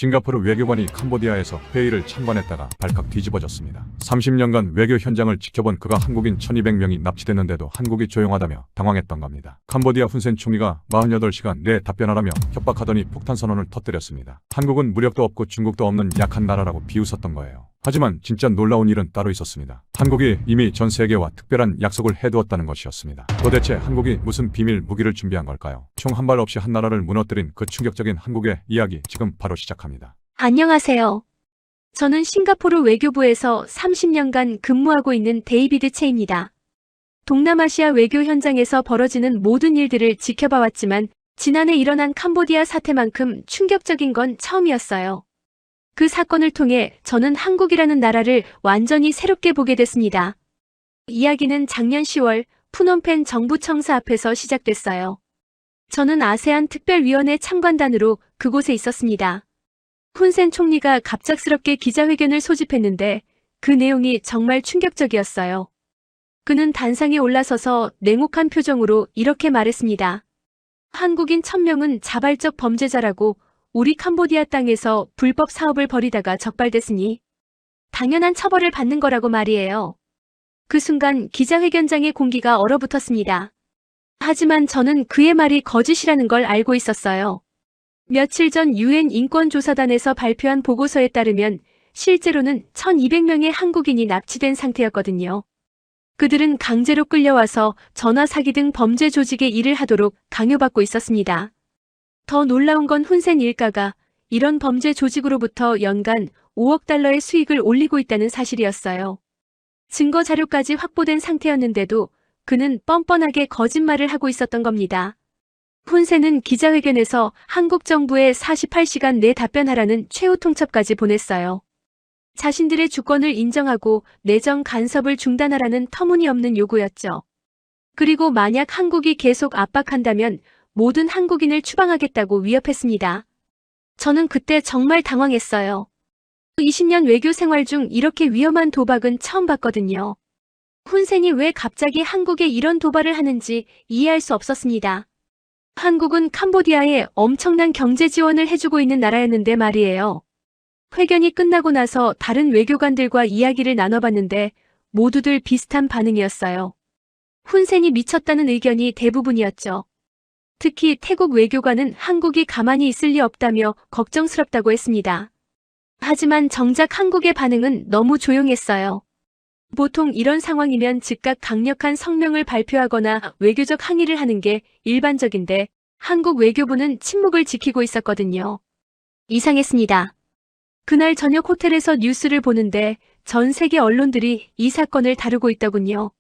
싱가포르 외교관이 캄보디아에서 회의를 참관했다가 발칵 뒤집어졌습니다. 30년간 외교 현장을 지켜본 그가 한국인 1200명이 납치됐는데도 한국이 조용하다며 당황했던 겁니다. 캄보디아 훈센 총리가 48시간 내에 답변하라며 협박하더니 폭탄 선언을 터뜨렸습니다. 한국은 무력도 없고 중국도 없는 약한 나라라고 비웃었던 거예요. 하지만 진짜 놀라운 일은 따로 있었습니다. 한국이 이미 전 세계와 특별한 약속을 해두었다는 것이었습니다. 도대체 한국이 무슨 비밀 무기를 준비한 걸까요? 총 한 발 없이 한 나라를 무너뜨린 그 충격적인 한국의 이야기 지금 바로 시작합니다. 안녕하세요. 저는 싱가포르 외교부에서 30년간 근무하고 있는 데이비드 채입니다. 동남아시아 외교 현장에서 벌어지는 모든 일들을 지켜봐왔지만 지난해 일어난 캄보디아 사태만큼 충격적인 건 처음이었어요. 그 사건을 통해 저는 한국이라는 나라를 완전히 새롭게 보게 됐습니다. 이야기는 작년 10월 푸놈펜 정부 청사 앞에서 시작됐어요. 저는 아세안 특별위원회 참관단으로 그곳에 있었습니다. 훈센 총리가 갑작스럽게 기자회견을 소집했는데 그 내용이 정말 충격적이었어요. 그는 단상에 올라서서 냉혹한 표정으로 이렇게 말했습니다. 한국인 1000명은 자발적 범죄자라고 우리 캄보디아 땅에서 불법 사업을 벌이다가 적발됐으니 당연한 처벌을 받는 거라고 말이에요. 그 순간 기자회견장의 공기가 얼어붙었습니다. 하지만 저는 그의 말이 거짓이라는 걸 알고 있었어요. 며칠 전 유엔 인권조사단에서 발표한 보고서에 따르면 실제로는 1200명의 한국인이 납치된 상태였거든요. 그들은 강제로 끌려와서 전화 사기 등 범죄 조직의 일을 하도록 강요받고 있었습니다. 더 놀라운 건 훈센 일가가 이런 범죄 조직으로부터 연간 5억 달러의 수익을 올리고 있다는 사실이었어요. 증거 자료까지 확보된 상태였는데도 그는 뻔뻔하게 거짓말을 하고 있었던 겁니다. 훈센은 기자회견에서 한국 정부에 48시간 내 답변하라는 최후 통첩까지 보냈어요. 자신들의 주권을 인정하고 내정 간섭을 중단하라는 터무니없는 요구였죠. 그리고 만약 한국이 계속 압박한다면 모든 한국인을 추방하겠다고 위협했습니다. 저는 그때 정말 당황했어요. 20년 외교 생활 중 이렇게 위험한 도박은 처음 봤거든요. 훈센이 왜 갑자기 한국에 이런 도발을 하는지 이해할 수 없었습니다. 한국은 캄보디아에 엄청난 경제 지원을 해주고 있는 나라였는데 말이에요. 회견이 끝나고 나서 다른 외교관들과 이야기를 나눠봤는데 모두들 비슷한 반응이었어요. 훈센이 미쳤다는 의견이 대부분이었죠. 특히 태국 외교관은 한국이 가만히 있을 리 없다며 걱정스럽다고 했습니다. 하지만 정작 한국의 반응은 너무 조용했어요. 보통 이런 상황이면 즉각 강력한 성명을 발표하거나 외교적 항의를 하는 게 일반적인데 한국 외교부는 침묵을 지키고 있었거든요. 이상했습니다. 그날 저녁 호텔에서 뉴스를 보는데 전 세계 언론들이 이 사건을 다루고 있더군요.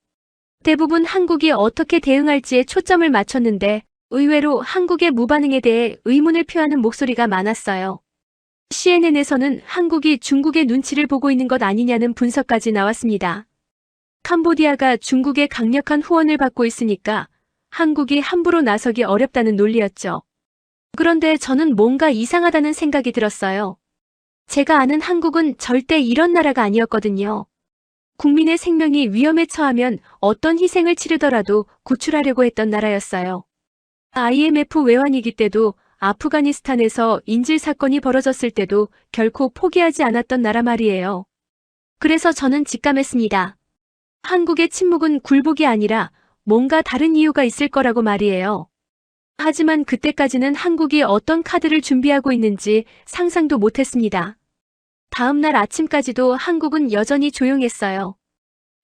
대부분 한국이 어떻게 대응할지에 초점을 맞췄는데 의외로 한국의 무반응에 대해 의문을 표하는 목소리가 많았어요. CNN에서는 한국이 중국의 눈치를 보고 있는 것 아니냐는 분석까지 나왔습니다. 캄보디아가 중국의 강력한 후원을 받고 있으니까 한국이 함부로 나서기 어렵다는 논리였죠. 그런데 저는 뭔가 이상하다는 생각이 들었어요. 제가 아는 한국은 절대 이런 나라가 아니었거든요. 국민의 생명이 위험에 처하면 어떤 희생을 치르더라도 구출하려고 했던 나라였어요. IMF 외환위기 때도 아프가니스탄에서 인질 사건이 벌어졌을 때도 결코 포기하지 않았던 나라 말이에요. 그래서 저는 직감했습니다. 한국의 침묵은 굴복이 아니라 뭔가 다른 이유가 있을 거라고 말이에요. 하지만 그때까지는 한국이 어떤 카드를 준비하고 있는지 상상도 못했습니다. 다음 날 아침까지도 한국은 여전히 조용했어요.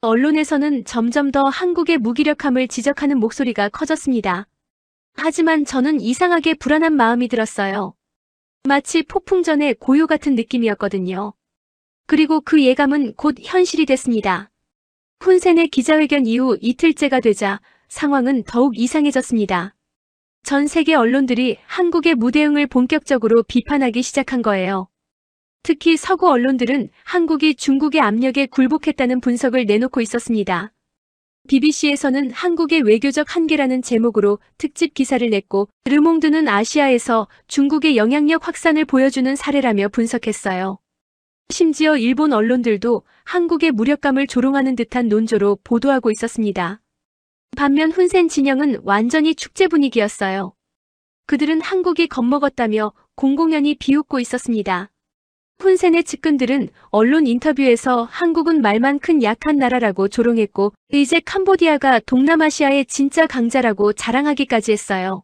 언론에서는 점점 더 한국의 무기력함을 지적하는 목소리가 커졌습니다. 하지만 저는 이상하게 불안한 마음이 들었어요. 마치 폭풍 전의 고요 같은 느낌이었거든요. 그리고 그 예감은 곧 현실이 됐습니다. 훈센의 기자회견 이후 이틀째가 되자 상황은 더욱 이상해졌습니다. 전 세계 언론들이 한국의 무대응을 본격적으로 비판하기 시작한 거예요. 특히 서구 언론들은 한국이 중국의 압력에 굴복했다는 분석을 내놓고 있었습니다. BBC에서는 한국의 외교적 한계라는 제목으로 특집 기사를 냈고 르몽드는 아시아에서 중국의 영향력 확산을 보여주는 사례라며 분석했어요. 심지어 일본 언론들도 한국의 무력감을 조롱하는 듯한 논조로 보도하고 있었습니다. 반면 훈센 진영은 완전히 축제 분위기였어요. 그들은 한국이 겁먹었다며 공공연히 비웃고 있었습니다. 훈센의 측근들은 언론 인터뷰에서 한국은 말만 큰 약한 나라라고 조롱했고 이제 캄보디아가 동남아시아의 진짜 강자라고 자랑하기까지 했어요.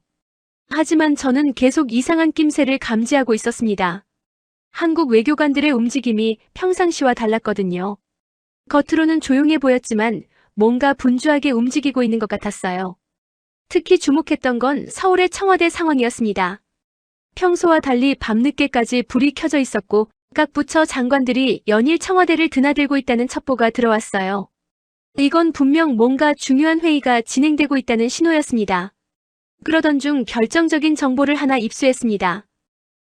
하지만 저는 계속 이상한 낌새를 감지하고 있었습니다. 한국 외교관들의 움직임이 평상시와 달랐거든요. 겉으로는 조용해 보였지만 뭔가 분주하게 움직이고 있는 것 같았어요. 특히 주목했던 건 서울의 청와대 상황이었습니다. 평소와 달리 밤늦게까지 불이 켜져 있었고 각 부처 장관들이 연일 청와대를 드나들고 있다는 첩보가 들어왔어요. 이건 분명 뭔가 중요한 회의가 진행되고 있다는 신호였습니다. 그러던 중 결정적인 정보를 하나 입수했습니다.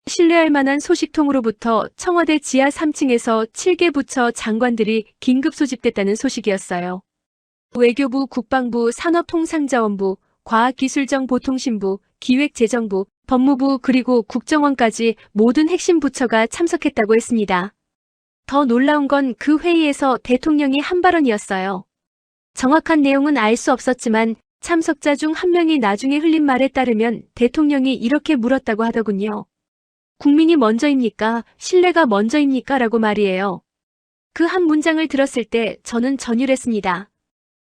신뢰할 만한 소식통으로부터 청와대 지하 3층에서 7개 부처 장관들이 긴급 소집됐다는 소식이었어요. 외교부, 국방부, 산업통상자원부, 과학기술정보통신부, 기획재정부, 법무부 그리고 국정원까지 모든 핵심 부처가 참석했다고 했습니다. 더 놀라운 건 그 회의에서 대통령이 한 발언이었어요. 정확한 내용은 알 수 없었지만 참석자 중 한 명이 나중에 흘린 말에 따르면 대통령이 이렇게 물었다고 하더군요. 국민이 먼저입니까? 신뢰가 먼저입니까? 라고 말이에요. 그 한 문장을 들었을 때 저는 전율했습니다.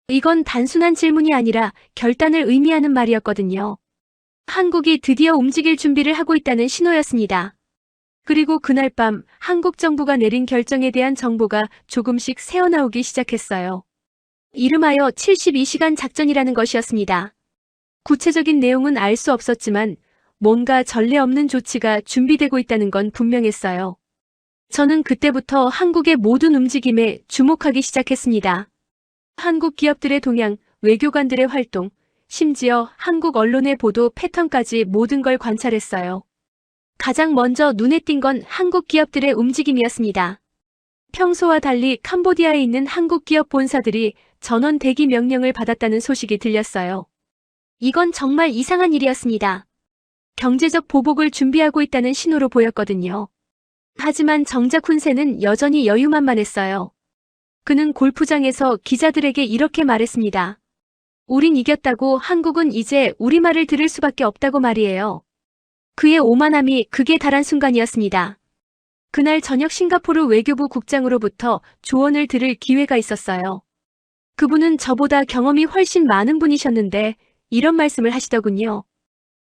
이건 단순한 질문이 아니라 결단을 의미하는 말이었거든요. 한국이 드디어 움직일 준비를 하고 있다는 신호였습니다. 그리고 그날 밤 한국 정부가 내린 결정에 대한 정보가 조금씩 새어나오기 시작했어요. 이름하여 72시간 작전이라는 것이었습니다. 구체적인 내용은 알 수 없었지만 뭔가 전례 없는 조치가 준비되고 있다는 건 분명했어요. 저는 그때부터 한국의 모든 움직임에 주목하기 시작했습니다. 한국 기업들의 동향, 외교관들의 활동, 심지어 한국 언론의 보도 패턴까지 모든 걸 관찰했어요. 가장 먼저 눈에 띈 건 한국 기업들의 움직임이었습니다. 평소와 달리 캄보디아에 있는 한국 기업 본사들이 전원 대기 명령을 받았다는 소식이 들렸어요. 이건 정말 이상한 일이었습니다. 경제적 보복을 준비하고 있다는 신호로 보였거든요. 하지만 정작 훈센은 여전히 여유만만했어요. 그는 골프장에서 기자들에게 이렇게 말했습니다. 우린 이겼다고 한국은 이제 우리 말을 들을 수밖에 없다고 말이에요. 그의 오만함이 극에 달한 순간이었습니다. 그날 저녁 싱가포르 외교부 국장으로부터 조언을 들을 기회가 있었어요. 그분은 저보다 경험이 훨씬 많은 분이셨는데 이런 말씀을 하시더군요.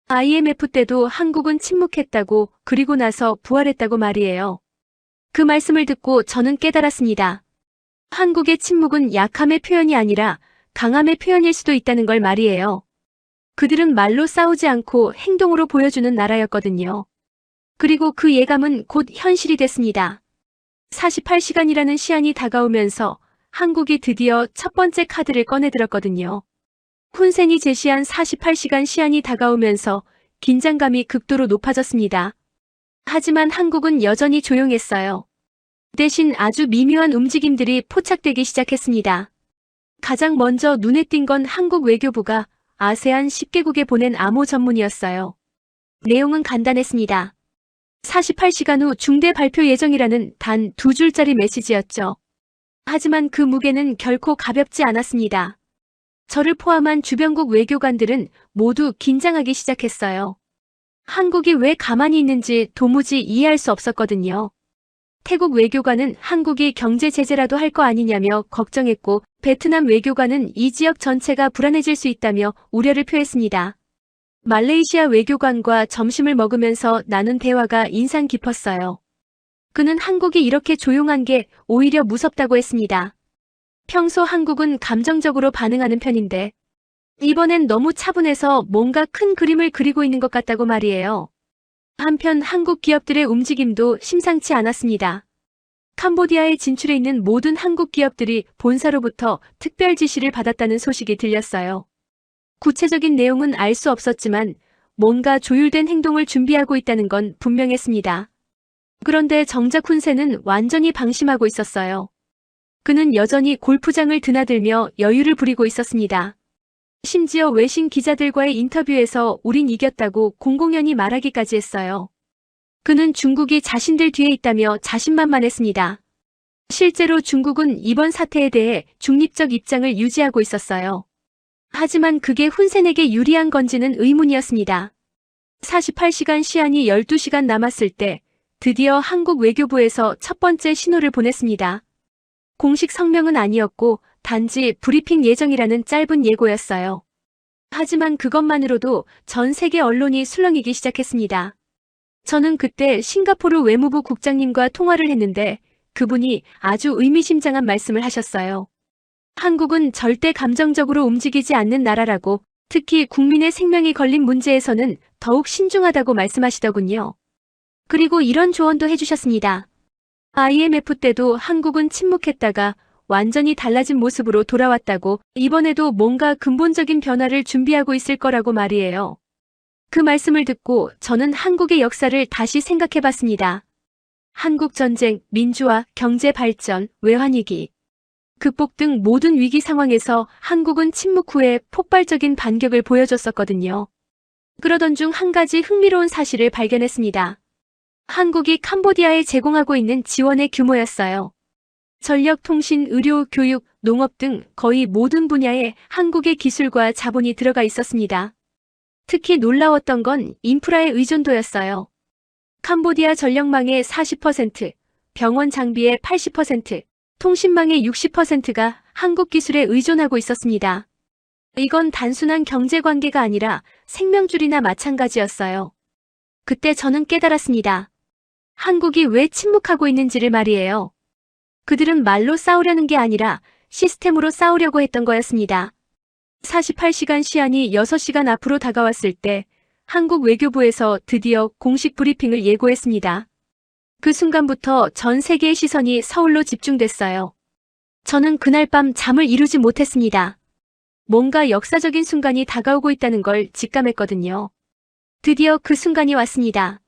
IMF 때도 한국은 침묵했다고 그리고 나서 부활했다고 말이에요. 그 말씀을 듣고 저는 깨달았습니다. 한국의 침묵은 약함의 표현이 아니라 강함의 표현일 수도 있다는 걸 말이에요. 그들은 말로 싸우지 않고 행동으로 보여주는 나라였거든요. 그리고 그 예감은 곧 현실이 됐습니다. 48시간이라는 시한이 다가오면서 한국이 드디어 첫 번째 카드를 꺼내들었거든요. 훈센이 제시한 48시간 시한이 다가오면서 긴장감이 극도로 높아졌습니다. 하지만 한국은 여전히 조용했어요. 대신 아주 미묘한 움직임들이 포착되기 시작했습니다. 가장 먼저 눈에 띈 건 한국 외교부가 아세안 10개국에 보낸 암호 전문이었어요. 내용은 간단했습니다. 48시간 후 중대 발표 예정이라는 단 2줄짜리 메시지였죠. 하지만 그 무게는 결코 가볍지 않았습니다. 저를 포함한 주변국 외교관들은 모두 긴장하기 시작했어요. 한국이 왜 가만히 있는지 도무지 이해할 수 없었거든요. 태국 외교관은 한국이 경제 제재라도 할 거 아니냐며 걱정했고 베트남 외교관은 이 지역 전체가 불안해질 수 있다며 우려를 표했습니다. 말레이시아 외교관과 점심을 먹으면서 나눈 대화가 인상 깊었어요. 그는 한국이 이렇게 조용한 게 오히려 무섭다고 했습니다. 평소 한국은 감정적으로 반응하는 편인데 이번엔 너무 차분해서 뭔가 큰 그림을 그리고 있는 것 같다고 말이에요. 한편 한국 기업들의 움직임도 심상치 않았습니다. 캄보디아에 진출해 있는 모든 한국 기업들이 본사로부터 특별 지시를 받았다는 소식이 들렸어요. 구체적인 내용은 알 수 없었지만 뭔가 조율된 행동을 준비하고 있다는 건 분명했습니다. 그런데 정작 훈센은 완전히 방심하고 있었어요. 그는 여전히 골프장을 드나들며 여유를 부리고 있었습니다. 심지어 외신 기자들과의 인터뷰에서 우린 이겼다고 공공연히 말하기까지 했어요. 그는 중국이 자신들 뒤에 있다며 자신만만했습니다. 실제로 중국은 이번 사태에 대해 중립적 입장을 유지하고 있었어요. 하지만 그게 훈센에게 유리한 건지는 의문이었습니다. 48시간 시한이 12시간 남았을 때 드디어 한국 외교부에서 첫 번째 신호를 보냈습니다. 공식 성명은 아니었고 단지 브리핑 예정이라는 짧은 예고였어요. 하지만 그것만으로도 전 세계 언론이 술렁이기 시작했습니다. 저는 그때 싱가포르 외무부 국장님과 통화를 했는데 그분이 아주 의미심장한 말씀을 하셨어요. 한국은 절대 감정적으로 움직이지 않는 나라라고, 특히 국민의 생명이 걸린 문제에서는 더욱 신중하다고 말씀하시더군요. 그리고 이런 조언도 해주셨습니다. IMF 때도 한국은 침묵했다가 완전히 달라진 모습으로 돌아왔다고, 이번에도 뭔가 근본적인 변화를 준비하고 있을 거라고 말이에요. 그 말씀을 듣고 저는 한국의 역사를 다시 생각해봤습니다. 한국 전쟁, 민주화, 경제 발전, 외환위기, 극복 등 모든 위기 상황에서 한국은 침묵 후에 폭발적인 반격을 보여줬었거든요. 그러던 중 한 가지 흥미로운 사실을 발견했습니다. 한국이 캄보디아에 제공하고 있는 지원의 규모였어요. 전력, 통신, 의료, 교육, 농업 등 거의 모든 분야에 한국의 기술과 자본이 들어가 있었습니다. 특히 놀라웠던 건 인프라의 의존도였어요. 캄보디아 전력망의 40%, 병원 장비의 80%, 통신망의 60%가 한국 기술에 의존하고 있었습니다. 이건 단순한 경제 관계가 아니라 생명줄이나 마찬가지였어요. 그때 저는 깨달았습니다. 한국이 왜 침묵하고 있는지를 말이에요. 그들은 말로 싸우려는 게 아니라 시스템으로 싸우려고 했던 거였습니다. 48시간 시한이 6시간 앞으로 다가왔을 때 한국 외교부에서 드디어 공식 브리핑을 예고했습니다. 그 순간부터 전 세계의 시선이 서울로 집중됐어요. 저는 그날 밤 잠을 이루지 못했습니다. 뭔가 역사적인 순간이 다가오고 있다는 걸 직감했거든요. 드디어 그 순간이 왔습니다.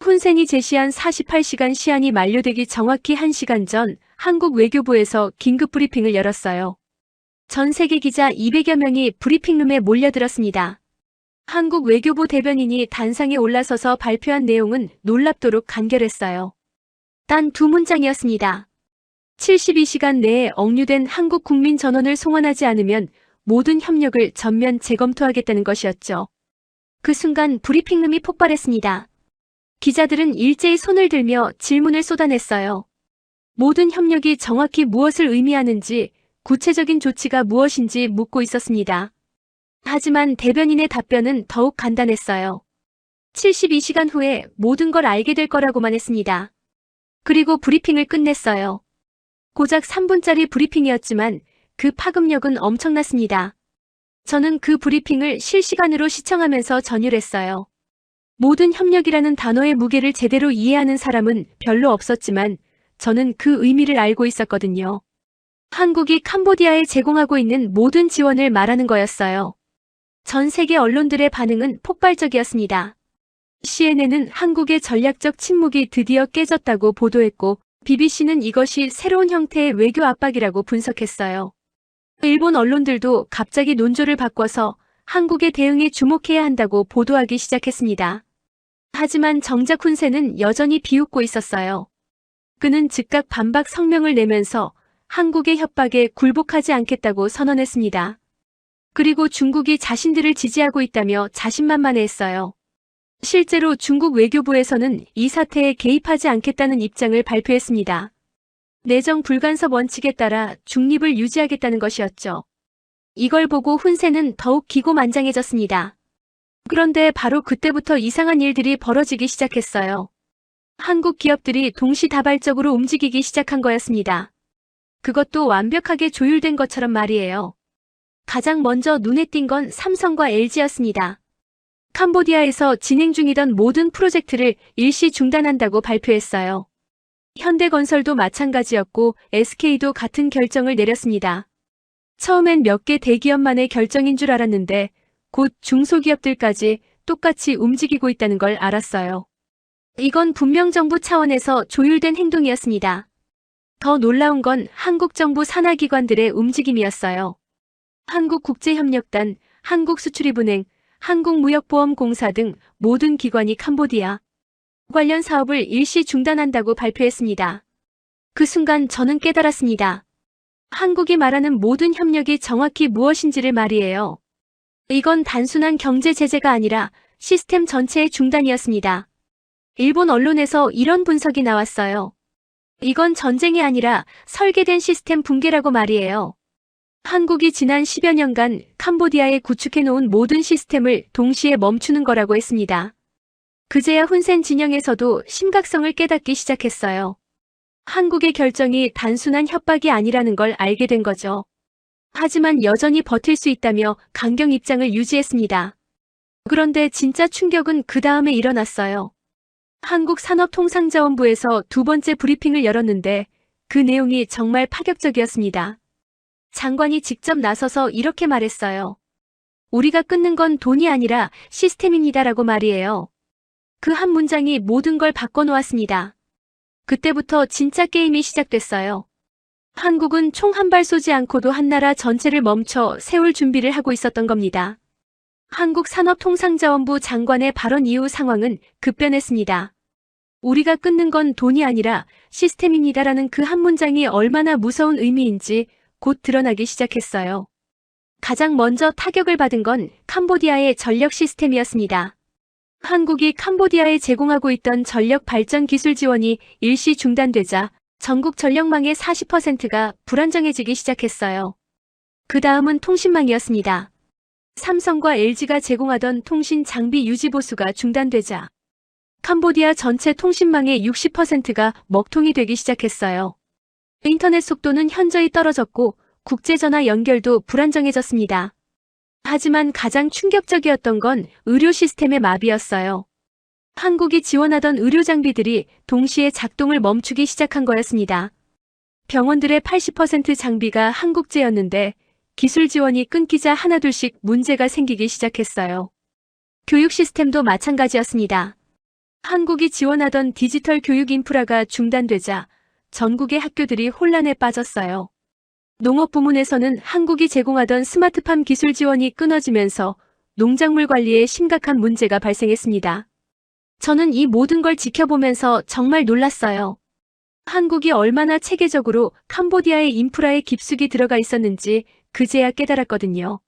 훈센이 제시한 48시간 시한이 만료되기 정확히 1시간 전 한국 외교부에서 긴급 브리핑을 열었어요. 전 세계 기자 200여 명이 브리핑룸에 몰려들었습니다. 한국 외교부 대변인이 단상에 올라서서 발표한 내용은 놀랍도록 간결했어요. 단 2문장이었습니다. 72시간 내에 억류된 한국 국민 전원을 송환하지 않으면 모든 협력을 전면 재검토하겠다는 것이었죠. 그 순간 브리핑룸이 폭발했습니다. 기자들은 일제히 손을 들며 질문을 쏟아냈어요. 모든 협력이 정확히 무엇을 의미하는지, 구체적인 조치가 무엇인지 묻고 있었습니다. 하지만 대변인의 답변은 더욱 간단했어요. 72시간 후에 모든 걸 알게 될 거라고만 했습니다. 그리고 브리핑을 끝냈어요. 고작 3분짜리 브리핑이었지만 그 파급력은 엄청났습니다. 저는 그 브리핑을 실시간으로 시청하면서 전율했어요. 모든 협력이라는 단어의 무게를 제대로 이해하는 사람은 별로 없었지만 저는 그 의미를 알고 있었거든요. 한국이 캄보디아에 제공하고 있는 모든 지원을 말하는 거였어요. 전 세계 언론들의 반응은 폭발적이었습니다. CNN은 한국의 전략적 침묵이 드디어 깨졌다고 보도했고, BBC는 이것이 새로운 형태의 외교 압박이라고 분석했어요. 일본 언론들도 갑자기 논조를 바꿔서 한국의 대응에 주목해야 한다고 보도하기 시작했습니다. 하지만 정작 훈센은 여전히 비웃고 있었어요. 그는 즉각 반박 성명을 내면서 한국의 협박에 굴복하지 않겠다고 선언했습니다. 그리고 중국이 자신들을 지지하고 있다며 자신만만해했어요. 실제로 중국 외교부에서는 이 사태에 개입하지 않겠다는 입장을 발표했습니다. 내정 불간섭 원칙에 따라 중립을 유지하겠다는 것이었죠. 이걸 보고 훈센은 더욱 기고만장해졌습니다. 그런데 바로 그때부터 이상한 일들이 벌어지기 시작했어요. 한국 기업들이 동시다발적으로 움직이기 시작한 거였습니다. 그것도 완벽하게 조율된 것처럼 말이에요. 가장 먼저 눈에 띈 건 삼성과 LG였습니다. 캄보디아에서 진행 중이던 모든 프로젝트를 일시 중단한다고 발표했어요. 현대건설도 마찬가지였고 SK도 같은 결정을 내렸습니다. 처음엔 몇 개 대기업만의 결정인 줄 알았는데 곧 중소기업들까지 똑같이 움직이고 있다는 걸 알았어요. 이건 분명 정부 차원에서 조율된 행동이었습니다. 더 놀라운 건 한국 정부 산하기관들의 움직임이었어요. 한국국제협력단, 한국수출입은행, 한국무역보험공사 등 모든 기관이 캄보디아 관련 사업을 일시 중단한다고 발표했습니다. 그 순간 저는 깨달았습니다. 한국이 말하는 모든 협력이 정확히 무엇인지를 말이에요. 이건 단순한 경제 제재가 아니라 시스템 전체의 중단이었습니다. 일본 언론에서 이런 분석이 나왔어요. 이건 전쟁이 아니라 설계된 시스템 붕괴라고 말이에요. 한국이 지난 10여 년간 캄보디아에 구축해놓은 모든 시스템을 동시에 멈추는 거라고 했습니다. 그제야 훈센 진영에서도 심각성을 깨닫기 시작했어요. 한국의 결정이 단순한 협박이 아니라는 걸 알게 된 거죠. 하지만 여전히 버틸 수 있다며 강경 입장을 유지했습니다. 그런데 진짜 충격은 그 다음에 일어났어요. 한국산업통상자원부에서 두 번째 브리핑을 열었는데 그 내용이 정말 파격적이었습니다. 장관이 직접 나서서 이렇게 말했어요. 우리가 끊는 건 돈이 아니라 시스템입니다라고 말이에요. 그 한 문장이 모든 걸 바꿔놓았습니다. 그때부터 진짜 게임이 시작됐어요. 한국은 총 한 발 쏘지 않고도 한 나라 전체를 멈춰 세울 준비를 하고 있었던 겁니다. 한국산업통상자원부 장관의 발언 이후 상황은 급변했습니다. 우리가 끊는 건 돈이 아니라 시스템입니다라는 그 한 문장이 얼마나 무서운 의미인지 곧 드러나기 시작했어요. 가장 먼저 타격을 받은 건 캄보디아의 전력 시스템이었습니다. 한국이 캄보디아에 제공하고 있던 전력 발전 기술 지원이 일시 중단되자 전국 전력망의 40%가 불안정해지기 시작했어요. 그 다음은 통신망이었습니다. 삼성과 LG가 제공하던 통신 장비 유지 보수가 중단되자 캄보디아 전체 통신망의 60%가 먹통이 되기 시작했어요. 인터넷 속도는 현저히 떨어졌고 국제전화 연결도 불안정해졌습니다. 하지만 가장 충격적이었던 건 의료 시스템의 마비였어요. 한국이 지원하던 의료 장비들이 동시에 작동을 멈추기 시작한 거였습니다. 병원들의 80% 장비가 한국제였는데 기술 지원이 끊기자 하나둘씩 문제가 생기기 시작했어요. 교육 시스템도 마찬가지였습니다. 한국이 지원하던 디지털 교육 인프라가 중단되자 전국의 학교들이 혼란에 빠졌어요. 농업 부문에서는 한국이 제공하던 스마트팜 기술 지원이 끊어지면서 농작물 관리에 심각한 문제가 발생했습니다. 저는 이 모든 걸 지켜보면서 정말 놀랐어요. 한국이 얼마나 체계적으로 캄보디아의 인프라에 깊숙이 들어가 있었는지 그제야 깨달았거든요.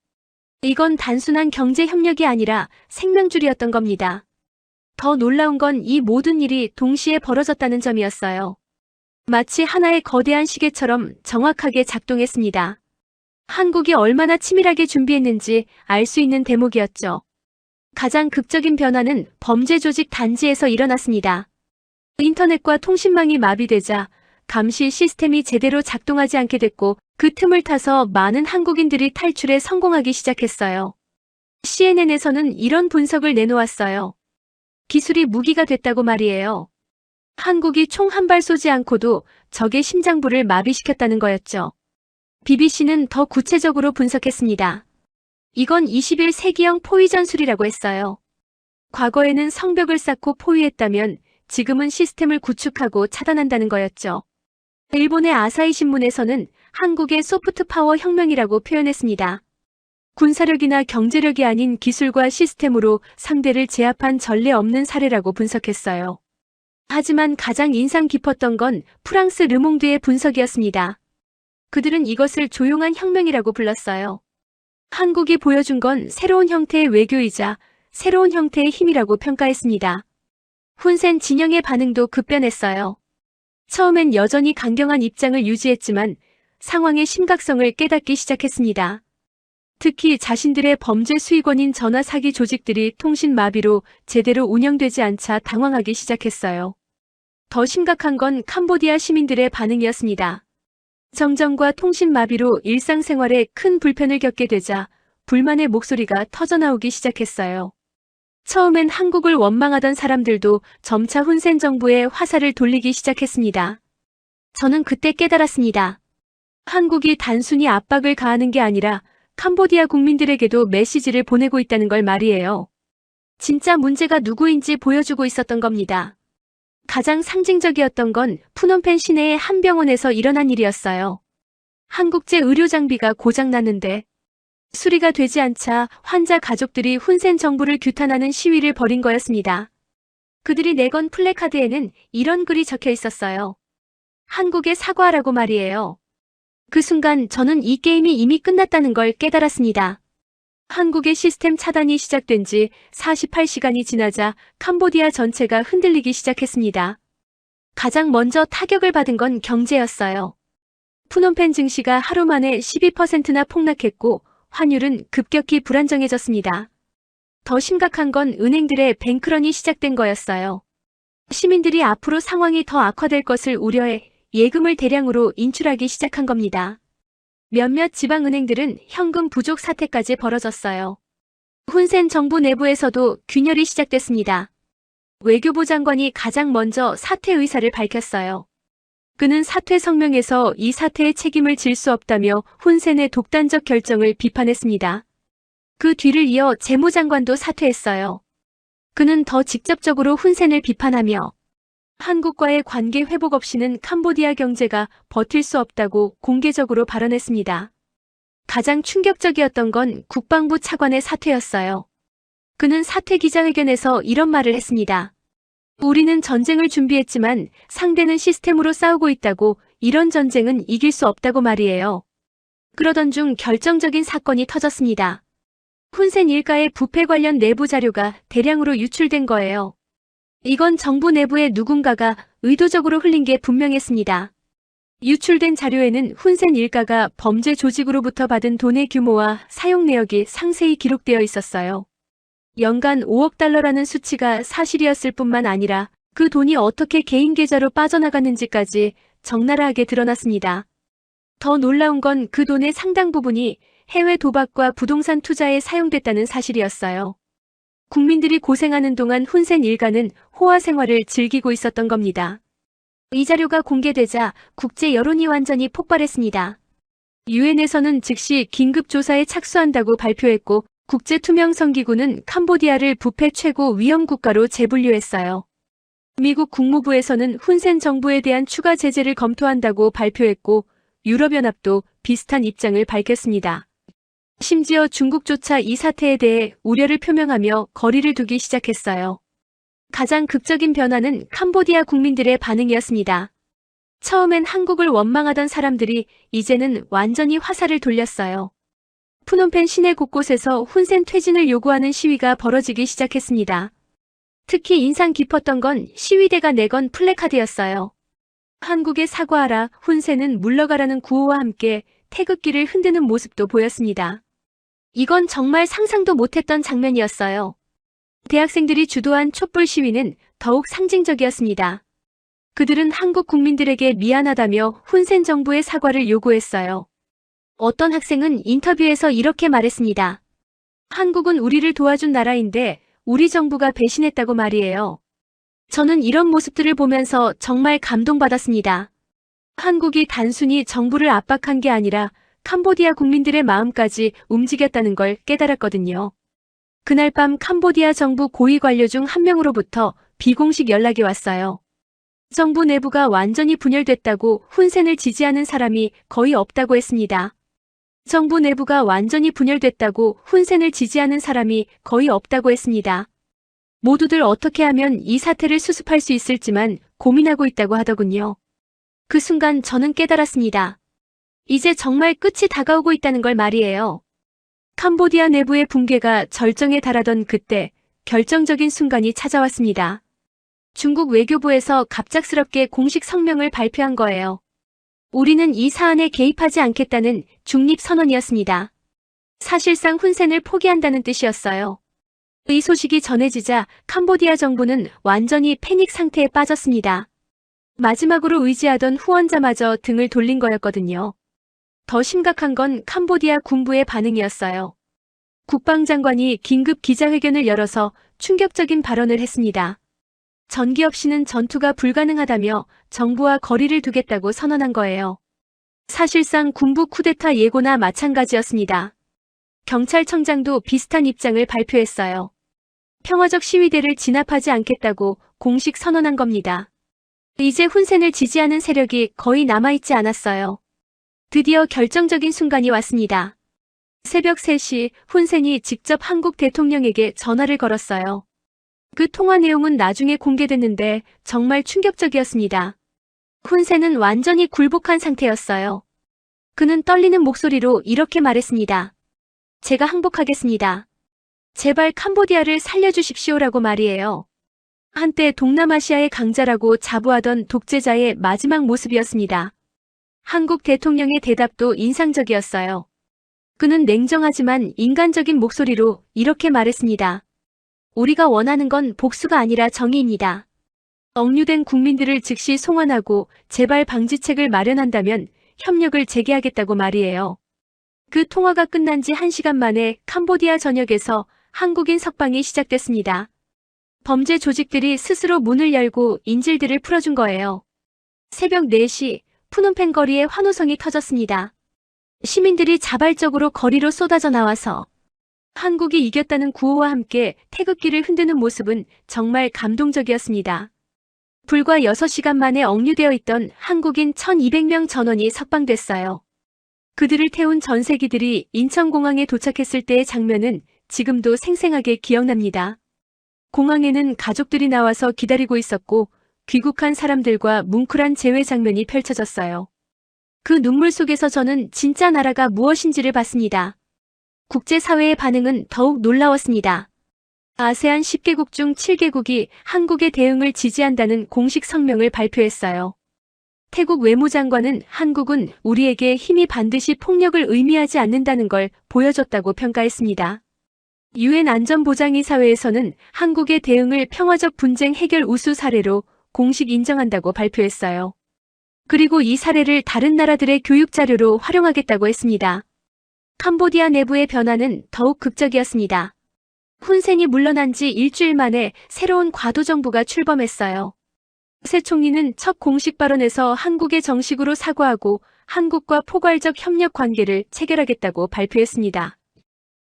이건 단순한 경제 협력이 아니라 생명줄이었던 겁니다. 더 놀라운 건 이 모든 일이 동시에 벌어졌다는 점이었어요. 마치 하나의 거대한 시계처럼 정확하게 작동했습니다. 한국이 얼마나 치밀하게 준비했는지 알 수 있는 대목이었죠. 가장 극적인 변화는 범죄 조직 단지에서 일어났습니다. 인터넷과 통신망이 마비되자 감시 시스템이 제대로 작동하지 않게 됐고 그 틈을 타서 많은 한국인들이 탈출에 성공하기 시작했어요. CNN에서는 이런 분석을 내놓았어요. 기술이 무기가 됐다고 말이에요. 한국이 총 한 발 쏘지 않고도 적의 심장부를 마비시켰다는 거였죠. BBC는 더 구체적으로 분석했습니다. 이건 21세기형 포위 전술이라고 했어요. 과거에는 성벽을 쌓고 포위했다면 지금은 시스템을 구축하고 차단한다는 거였죠. 일본의 아사히 신문에서는 한국의 소프트 파워 혁명이라고 표현했습니다. 군사력이나 경제력이 아닌 기술과 시스템으로 상대를 제압한 전례 없는 사례라고 분석했어요. 하지만 가장 인상 깊었던 건 프랑스 르몽드의 분석이었습니다. 그들은 이것을 조용한 혁명이라고 불렀어요. 한국이 보여준 건 새로운 형태의 외교이자 새로운 형태의 힘이라고 평가했습니다. 훈센 진영의 반응도 급변했어요. 처음엔 여전히 강경한 입장을 유지했지만 상황의 심각성을 깨닫기 시작했습니다. 특히 자신들의 범죄 수익원인 전화 사기 조직들이 통신 마비로 제대로 운영되지 않자 당황하기 시작했어요. 더 심각한 건 캄보디아 시민들의 반응이었습니다. 정전과 통신 마비로 일상생활에 큰 불편을 겪게 되자 불만의 목소리가 터져나오기 시작했어요. 처음엔 한국을 원망하던 사람들도 점차 훈센 정부에 화살을 돌리기 시작했습니다. 저는 그때 깨달았습니다. 한국이 단순히 압박을 가하는 게 아니라 캄보디아 국민들에게도 메시지를 보내고 있다는 걸 말이에요. 진짜 문제가 누구인지 보여주고 있었던 겁니다. 가장 상징적이었던 건 푸놈펜 시내의 한 병원에서 일어난 일이었어요. 한국제 의료 장비가 고장났는데 수리가 되지 않자 환자 가족들이 훈센 정부를 규탄하는 시위를 벌인 거였습니다. 그들이 내건 플래카드에는 이런 글이 적혀 있었어요. 한국에 사과하라고 말이에요. 그 순간 저는 이 게임이 이미 끝났다는 걸 깨달았습니다. 한국의 시스템 차단이 시작된 지 48시간이 지나자 캄보디아 전체가 흔들리기 시작했습니다. 가장 먼저 타격을 받은 건 경제였어요. 푸놈펜 증시가 하루 만에 12%나 폭락했고 환율은 급격히 불안정해졌습니다. 더 심각한 건 은행들의 뱅크런이 시작된 거였어요. 시민들이 앞으로 상황이 더 악화될 것을 우려해 예금을 대량으로 인출하기 시작한 겁니다. 몇몇 지방은행들은 현금 부족 사태까지 벌어졌어요. 훈센 정부 내부에서도 균열이 시작됐습니다. 외교부 장관이 가장 먼저 사퇴 의사를 밝혔어요. 그는 사퇴 성명에서 이 사태의 책임을 질 수 없다며 훈센의 독단적 결정을 비판했습니다. 그 뒤를 이어 재무장관도 사퇴했어요. 그는 더 직접적으로 훈센을 비판하며 한국과의 관계 회복 없이는 캄보디아 경제가 버틸 수 없다고 공개적으로 발언했습니다. 가장 충격적이었던 건 국방부 차관의 사퇴였어요. 그는 사퇴 기자회견에서 이런 말을 했습니다. 우리는 전쟁을 준비했지만 상대는 시스템으로 싸우고 있다고 이런 전쟁은 이길 수 없다고 말이에요. 그러던 중 결정적인 사건이 터졌습니다. 훈센 일가의 부패 관련 내부 자료가 대량으로 유출된 거예요. 이건 정부 내부의 누군가가 의도적으로 흘린 게 분명했습니다. 유출된 자료에는 훈센 일가가 범죄 조직으로부터 받은 돈의 규모와 사용 내역이 상세히 기록되어 있었어요. 연간 5억 달러라는 수치가 사실이었을 뿐만 아니라 그 돈이 어떻게 개인 계좌로 빠져나갔는지까지 적나라하게 드러났습니다. 더 놀라운 건 그 돈의 상당 부분이 해외 도박과 부동산 투자에 사용됐다는 사실이었어요. 국민들이 고생하는 동안 훈센 일가는 호화 생활을 즐기고 있었던 겁니다. 이 자료가 공개되자 국제 여론이 완전히 폭발했습니다. 유엔에서는 즉시 긴급 조사에 착수한다고 발표했고 국제투명성기구는 캄보디아를 부패 최고 위험 국가로 재분류했어요. 미국 국무부에서는 훈센 정부에 대한 추가 제재를 검토한다고 발표했고 유럽연합도 비슷한 입장을 밝혔습니다. 심지어 중국조차 이 사태에 대해 우려를 표명하며 거리를 두기 시작했어요. 가장 극적인 변화는 캄보디아 국민들의 반응이었습니다. 처음엔 한국을 원망하던 사람들이 이제는 완전히 화살을 돌렸어요. 푸놈펜 시내 곳곳에서 훈센 퇴진을 요구하는 시위가 벌어지기 시작했습니다. 특히 인상 깊었던 건 시위대가 내건 플래카드였어요. 한국에 사과하라, 훈센은 물러가라는 구호와 함께 태극기를 흔드는 모습도 보였습니다. 이건 정말 상상도 못했던 장면이었어요. 대학생들이 주도한 촛불 시위는 더욱 상징적이었습니다. 그들은 한국 국민들에게 미안하다며 훈센 정부의 사과를 요구했어요. 어떤 학생은 인터뷰에서 이렇게 말했습니다. 한국은 우리를 도와준 나라인데 우리 정부가 배신했다고 말이에요. 저는 이런 모습들을 보면서 정말 감동받았습니다. 한국이 단순히 정부를 압박한 게 아니라 캄보디아 국민들의 마음까지 움직였다는 걸 깨달았거든요. 그날 밤 캄보디아 정부 고위 관료 중 한 명으로부터 비공식 연락이 왔어요. 정부 내부가 완전히 분열됐다고 훈센을 지지하는 사람이 거의 없다고 했습니다. 정부 내부가 완전히 분열됐다고 훈센을 지지하는 사람이 거의 없다고 했습니다. 모두들 어떻게 하면 이 사태를 수습할 수 있을지만 고민하고 있다고 하더군요. 그 순간 저는 깨달았습니다. 이제 정말 끝이 다가오고 있다는 걸 말이에요. 캄보디아 내부의 붕괴가 절정에 달하던 그때 결정적인 순간이 찾아왔습니다. 중국 외교부에서 갑작스럽게 공식 성명을 발표한 거예요. 우리는 이 사안에 개입하지 않겠다는 중립선언이었습니다. 사실상 훈센을 포기한다는 뜻이었어요. 이 소식이 전해지자 캄보디아 정부는 완전히 패닉 상태에 빠졌습니다. 마지막으로 의지하던 후원자마저 등을 돌린 거였거든요. 더 심각한 건 캄보디아 군부의 반응이었어요. 국방장관이 긴급 기자회견을 열어서 충격적인 발언을 했습니다. 전기 없이는 전투가 불가능하다며 정부와 거리를 두겠다고 선언한 거예요. 사실상 군부 쿠데타 예고나 마찬가지였습니다. 경찰청장도 비슷한 입장을 발표했어요. 평화적 시위대를 진압하지 않겠다고 공식 선언한 겁니다. 이제 훈센을 지지하는 세력이 거의 남아있지 않았어요. 드디어 결정적인 순간이 왔습니다. 새벽 3시 훈센이 직접 한국 대통령에게 전화를 걸었어요. 그 통화 내용은 나중에 공개됐는데 정말 충격적이었습니다. 훈센은 완전히 굴복한 상태였어요. 그는 떨리는 목소리로 이렇게 말했습니다. 제가 항복하겠습니다. 제발 캄보디아를 살려주십시오라고 말이에요. 한때 동남아시아의 강자라고 자부하던 독재자의 마지막 모습이었습니다. 한국 대통령의 대답도 인상적이었어요. 그는 냉정하지만 인간적인 목소리로 이렇게 말했습니다. 우리가 원하는 건 복수가 아니라 정의입니다. 억류된 국민들을 즉시 송환하고 재발 방지책을 마련한다면 협력을 재개하겠다고 말이에요. 그 통화가 끝난 지 1시간 만에 캄보디아 전역에서 한국인 석방이 시작됐습니다. 범죄 조직들이 스스로 문을 열고 인질들을 풀어준 거예요. 새벽 4시 푸놈펜 거리에 환호성이 터졌습니다. 시민들이 자발적으로 거리로 쏟아져 나와서 한국이 이겼다는 구호와 함께 태극기를 흔드는 모습은 정말 감동적이었습니다. 불과 6시간 만에 억류되어 있던 한국인 1200명 전원이 석방됐어요. 그들을 태운 전세기들이 인천공항에 도착했을 때의 장면은 지금도 생생하게 기억납니다. 공항에는 가족들이 나와서 기다리고 있었고 귀국한 사람들과 뭉클한 재회 장면이 펼쳐졌어요. 그 눈물 속에서 저는 진짜 나라가 무엇인지를 봤습니다. 국제사회의 반응은 더욱 놀라웠습니다. 아세안 10개국 중 7개국이 한국의 대응을 지지한다는 공식 성명을 발표했어요. 태국 외무장관은 한국은 우리에게 힘이 반드시 폭력을 의미하지 않는다는 걸 보여줬다고 평가했습니다. 유엔 안전보장이사회에서는 한국의 대응을 평화적 분쟁 해결 우수 사례로 공식 인정한다고 발표했어요. 그리고 이 사례를 다른 나라들의 교육 자료로 활용하겠다고 했습니다. 캄보디아 내부의 변화는 더욱 극적이었습니다. 훈센이 물러난 지 일주일 만에 새로운 과도정부가 출범했어요. 새 총리는 첫 공식 발언에서 한국에 정식으로 사과하고 한국과 포괄적 협력 관계를 체결하겠다고 발표했습니다.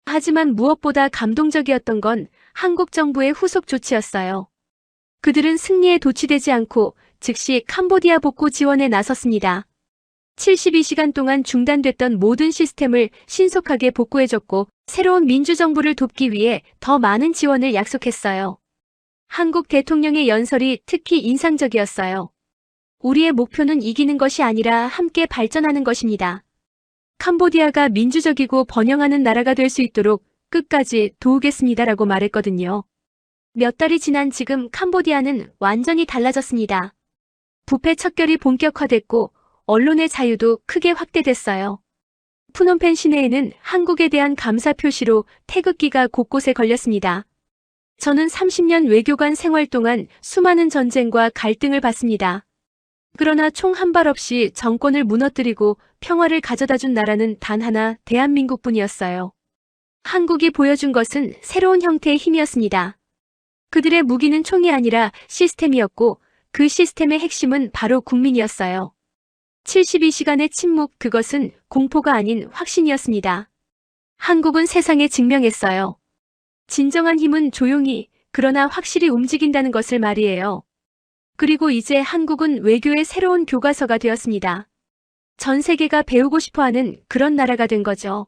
하지만 무엇보다 감동적이었던 건 한국 정부의 후속 조치였어요. 그들은 승리에 도취되지 않고 즉시 캄보디아 복구 지원에 나섰습니다. 72시간 동안 중단됐던 모든 시스템을 신속하게 복구해줬고 새로운 민주정부를 돕기 위해 더 많은 지원을 약속했어요. 한국 대통령의 연설이 특히 인상적이었어요. 우리의 목표는 이기는 것이 아니라 함께 발전하는 것입니다. 캄보디아가 민주적이고 번영하는 나라가 될 수 있도록 끝까지 도우겠습니다라고 말했거든요. 몇 달이 지난 지금 캄보디아는 완전히 달라졌습니다. 부패 척결이 본격화됐고 언론의 자유도 크게 확대됐어요. 푸놈펜 시내에는 한국에 대한 감사 표시로 태극기가 곳곳에 걸렸습니다. 저는 30년 외교관 생활 동안 수많은 전쟁과 갈등을 봤습니다. 그러나 총 한 발 없이 정권을 무너뜨리고 평화를 가져다준 나라는 단 하나 대한민국뿐이었어요. 한국이 보여준 것은 새로운 형태의 힘이었습니다. 그들의 무기는 총이 아니라 시스템이었고 그 시스템의 핵심은 바로 국민이었어요. 72시간의 침묵, 그것은 공포가 아닌 확신이었습니다. 한국은 세상에 증명했어요. 진정한 힘은 조용히, 그러나 확실히 움직인다는 것을 말이에요. 그리고 이제 한국은 외교의 새로운 교과서가 되었습니다. 전 세계가 배우고 싶어하는 그런 나라가 된 거죠.